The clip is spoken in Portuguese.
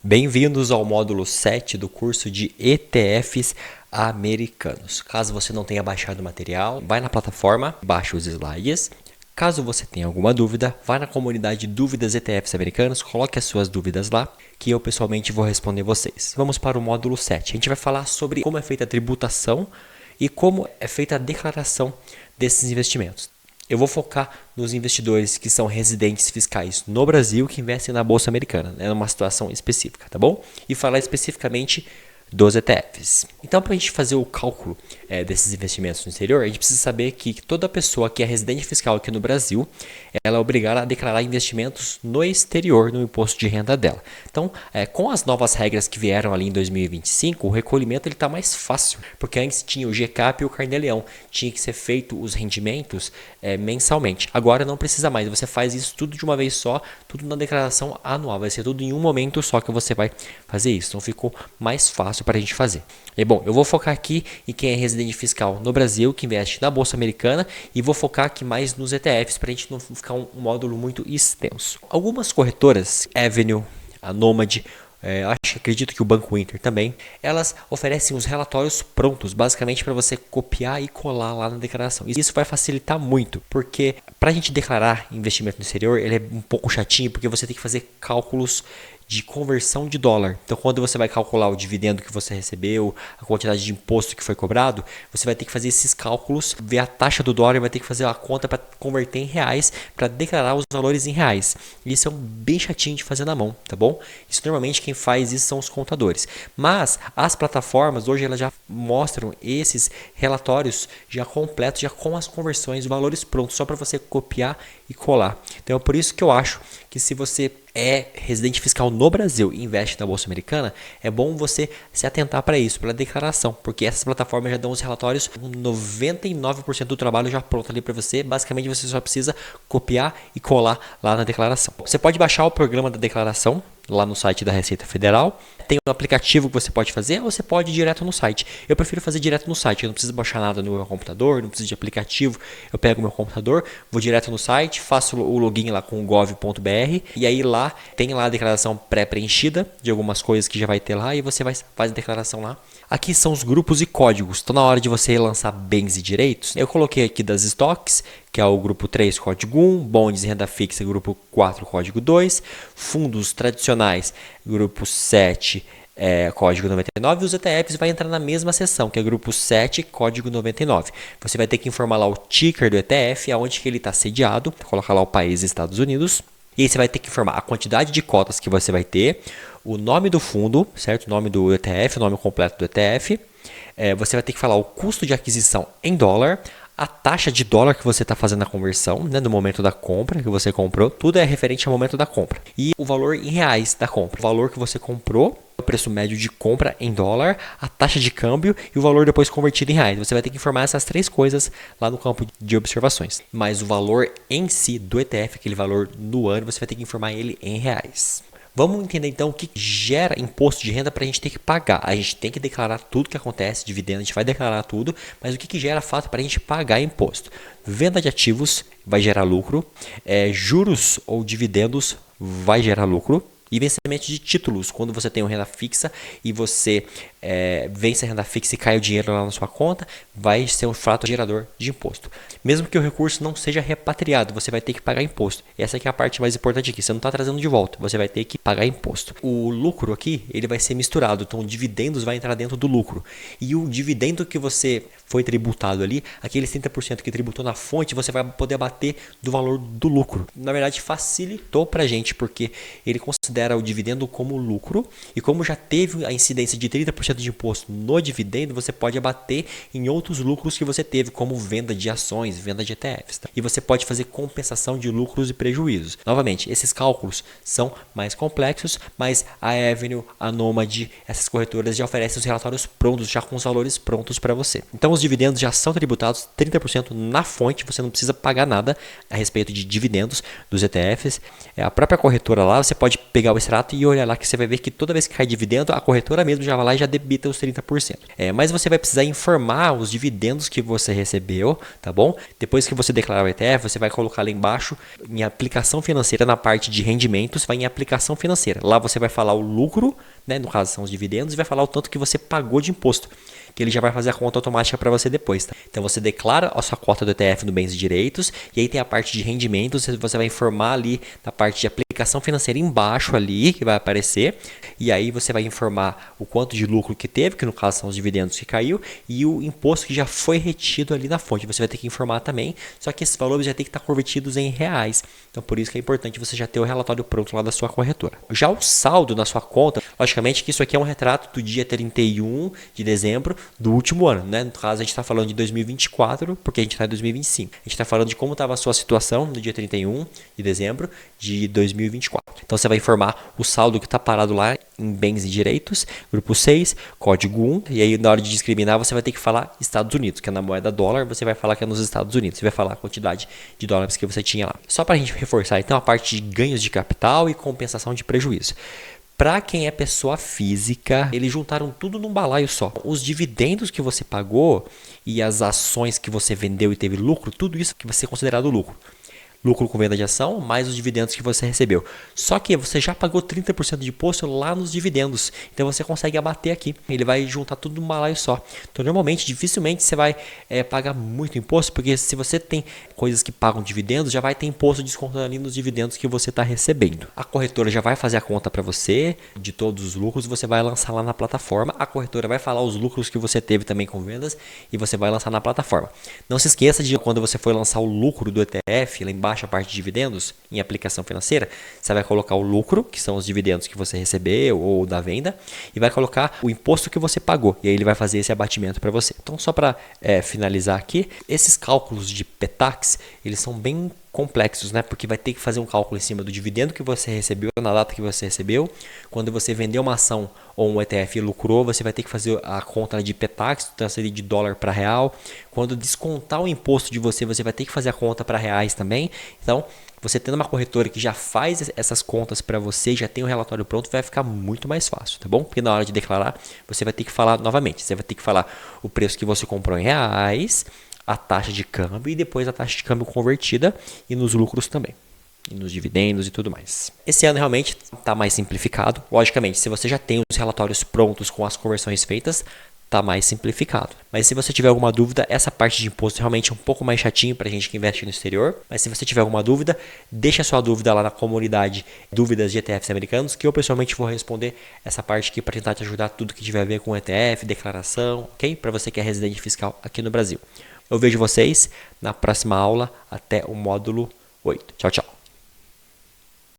Bem-vindos ao módulo 7 do curso de ETFs americanos. Caso você não tenha baixado o material, vai na plataforma, baixa os slides. Caso você tenha alguma dúvida, vá na comunidade Dúvidas ETFs Americanos, coloque as suas dúvidas lá, que eu pessoalmente vou responder vocês. Vamos para o módulo 7. A gente vai falar sobre como é feita a tributação e como é feita a declaração desses investimentos. Eu vou focar nos investidores que são residentes fiscais no Brasil que investem na Bolsa Americana, né, numa situação específica, tá bom? E falar especificamente dos ETFs. Então, para a gente fazer o cálculo desses investimentos no exterior, a gente precisa saber que toda pessoa que é residente fiscal aqui no Brasil, ela é obrigada a declarar investimentos no exterior no imposto de renda dela. Então, com as novas regras que vieram ali em 2025, o recolhimento está mais fácil, porque antes tinha o GCAP e o Carnê-Leão, tinha que ser feito os rendimentos mensalmente. Agora não precisa mais, você faz isso tudo de uma vez só, tudo na declaração anual, vai ser tudo em um momento só que você vai fazer isso, então ficou mais fácil para a gente fazer. E bom, eu vou focar aqui em quem é residente fiscal no Brasil, que investe na Bolsa Americana, e vou focar aqui mais nos ETFs para a gente não ficar um módulo muito extenso. Algumas corretoras, Avenue, a Nomad, acredito que o Banco Inter também, elas oferecem os relatórios prontos, basicamente para você copiar e colar lá na declaração. E isso vai facilitar muito, porque para a gente declarar investimento no exterior, ele é um pouco chatinho, porque você tem que fazer cálculos de conversão de dólar. Então, quando você vai calcular o dividendo que você recebeu, a quantidade de imposto que foi cobrado, você vai ter que fazer esses cálculos, ver a taxa do dólar e vai ter que fazer a conta para converter em reais, para declarar os valores em reais. E isso é bem chatinho de fazer na mão, tá bom? Isso normalmente quem faz isso são os contadores. Mas as plataformas hoje elas já mostram esses relatórios já completos, já com as conversões, valores prontos, só para você copiar e colar. Então é por isso que eu acho que se você é residente fiscal no Brasil e investe na Bolsa Americana, é bom você se atentar para isso, para a declaração, porque essas plataformas já dão os relatórios, 99% do trabalho já pronto ali para você, basicamente você só precisa copiar e colar lá na declaração. Você pode baixar o programa da declaração lá no site da Receita Federal, tem um aplicativo que você pode fazer ou você pode ir direto no site. Eu prefiro fazer direto no site, eu não preciso baixar nada no meu computador, não preciso de aplicativo, eu pego o meu computador, vou direto no site, faço o login lá com o gov.br e aí lá tem lá a declaração pré-preenchida de algumas coisas que já vai ter lá e você faz a declaração lá. Aqui são os grupos e códigos, então na hora de você lançar bens e direitos, eu coloquei aqui das estoques, que é o grupo 3, código 1, bondes e renda fixa, grupo 4, código 2, fundos tradicionais, grupo 7, código 99, e os ETFs vai entrar na mesma seção, que é grupo 7, código 99. Você vai ter que informar lá o ticker do ETF, aonde que ele está sediado, colocar lá o país Estados Unidos, e aí você vai ter que informar a quantidade de cotas que você vai ter, o nome do fundo, certo? O nome do ETF, o nome completo do ETF. Você vai ter que falar o custo de aquisição em dólar, a taxa de dólar que você está fazendo a conversão, né, no momento da compra que você comprou, tudo é referente ao momento da compra. E o valor em reais da compra, o valor que você comprou, o preço médio de compra em dólar, a taxa de câmbio e o valor depois convertido em reais. Você vai ter que informar essas três coisas lá no campo de observações. Mas o valor em si do ETF, aquele valor no ano, você vai ter que informar ele em reais. Vamos entender então o que gera imposto de renda para a gente ter que pagar. A gente tem que declarar tudo que acontece, dividendo, a gente vai declarar tudo, mas o que gera fato para a gente pagar imposto? Venda de ativos vai gerar lucro, juros ou dividendos vai gerar lucro, e vencimento de títulos, quando você tem uma renda fixa e você vence a renda fixa e cai o dinheiro lá na sua conta, vai ser um fato gerador de imposto. Mesmo que o recurso não seja repatriado, você vai ter que pagar imposto. Essa aqui é a parte mais importante aqui, você não está trazendo de volta, você vai ter que pagar imposto. O lucro aqui, ele vai ser misturado, então dividendos vai entrar dentro do lucro. E o dividendo que você foi tributado ali, aqueles 30% que tributou na fonte, você vai poder abater do valor do lucro. Na verdade, facilitou para a gente, porque ele considera o dividendo como lucro, e como já teve a incidência de 30% de imposto no dividendo, você pode abater em outros lucros que você teve, como venda de ações, venda de ETFs. Tá? E você pode fazer compensação de lucros e prejuízos. Novamente, esses cálculos são mais complexos, mas a Avenue, a Nomad, essas corretoras já oferecem os relatórios prontos, já com os valores prontos para você. Então, os dividendos já são tributados 30% na fonte, você não precisa pagar nada a respeito de dividendos dos ETFs. A própria corretora lá, você pode pegar pegar o extrato e olhar lá que você vai ver que toda vez que cai dividendo, a corretora mesmo já vai lá e já debita os 30%. Mas você vai precisar informar os dividendos que você recebeu, tá bom? Depois que você declarar o ETF, você vai colocar lá embaixo em aplicação financeira, na parte de rendimentos, vai em aplicação financeira. Lá você vai falar o lucro, né, no caso são os dividendos, e vai falar o tanto que você pagou de imposto, que ele já vai fazer a conta automática para você depois. Tá? Então você declara a sua cota do ETF no bens e direitos, e aí tem a parte de rendimentos, você vai informar ali na parte de aplicação financeira embaixo ali, que vai aparecer, e aí você vai informar o quanto de lucro que teve, que no caso são os dividendos que caiu, e o imposto que já foi retido ali na fonte. Você vai ter que informar também, só que esses valores já tem que estar convertidos em reais. Então por isso que é importante você já ter o relatório pronto lá da sua corretora. Já o saldo na sua conta, logicamente que isso aqui é um retrato do dia 31 de dezembro do último ano, né? No caso a gente está falando de 2024, porque a gente está em 2025. A gente está falando de como estava a sua situação no dia 31 de dezembro de 2024. Então você vai informar o saldo que está parado lá em bens e direitos, grupo 6, código 1, e aí na hora de discriminar você vai ter que falar Estados Unidos, que é na moeda dólar, você vai falar que é nos Estados Unidos, você vai falar a quantidade de dólares que você tinha lá. Só para a gente reforçar então a parte de ganhos de capital e compensação de prejuízo. Para quem é pessoa física, eles juntaram tudo num balaio só. Os dividendos que você pagou e as ações que você vendeu e teve lucro, tudo isso que vai ser considerado lucro. Lucro com venda de ação, mais os dividendos que você recebeu. Só que você já pagou 30% de imposto lá nos dividendos. Então você consegue abater aqui. Ele vai juntar tudo num balaio só. Então normalmente, dificilmente você vai pagar muito imposto, porque se você tem coisas que pagam dividendos, já vai ter imposto descontando ali nos dividendos que você está recebendo. A corretora já vai fazer a conta para você de todos os lucros, você vai lançar lá na plataforma. A corretora vai falar os lucros que você teve também com vendas e você vai lançar na plataforma. Não se esqueça de quando você for lançar o lucro do ETF, lá embaixo a parte de dividendos, em aplicação financeira, você vai colocar o lucro, que são os dividendos que você recebeu ou da venda, e vai colocar o imposto que você pagou, e aí ele vai fazer esse abatimento para você. Então só para finalizar aqui, esses cálculos de PTAX, eles são bem complexos, né? Porque vai ter que fazer um cálculo em cima do dividendo que você recebeu, na data que você recebeu. Quando você vendeu uma ação ou um ETF e lucrou, você vai ter que fazer a conta de PTAX, transferir de dólar para real. Quando descontar o imposto de você, você vai ter que fazer a conta para reais também. Então, você tendo uma corretora que já faz essas contas para você, já tem o relatório pronto, vai ficar muito mais fácil, tá bom? Porque na hora de declarar, você vai ter que falar novamente. Você vai ter que falar o preço que você comprou em reais, a taxa de câmbio e depois a taxa de câmbio convertida e nos lucros também. E nos dividendos e tudo mais. Esse ano realmente está mais simplificado. Logicamente, se você já tem os relatórios prontos com as conversões feitas, está mais simplificado. Mas se você tiver alguma dúvida, essa parte de imposto realmente é um pouco mais chatinho para a gente que investe no exterior. Mas se você tiver alguma dúvida, deixa a sua dúvida lá na comunidade Dúvidas de ETFs Americanos, que eu pessoalmente vou responder essa parte aqui para tentar te ajudar tudo que tiver a ver com ETF, declaração, ok? Para você que é residente fiscal aqui no Brasil. Eu vejo vocês na próxima aula, até o módulo 8. Tchau, tchau.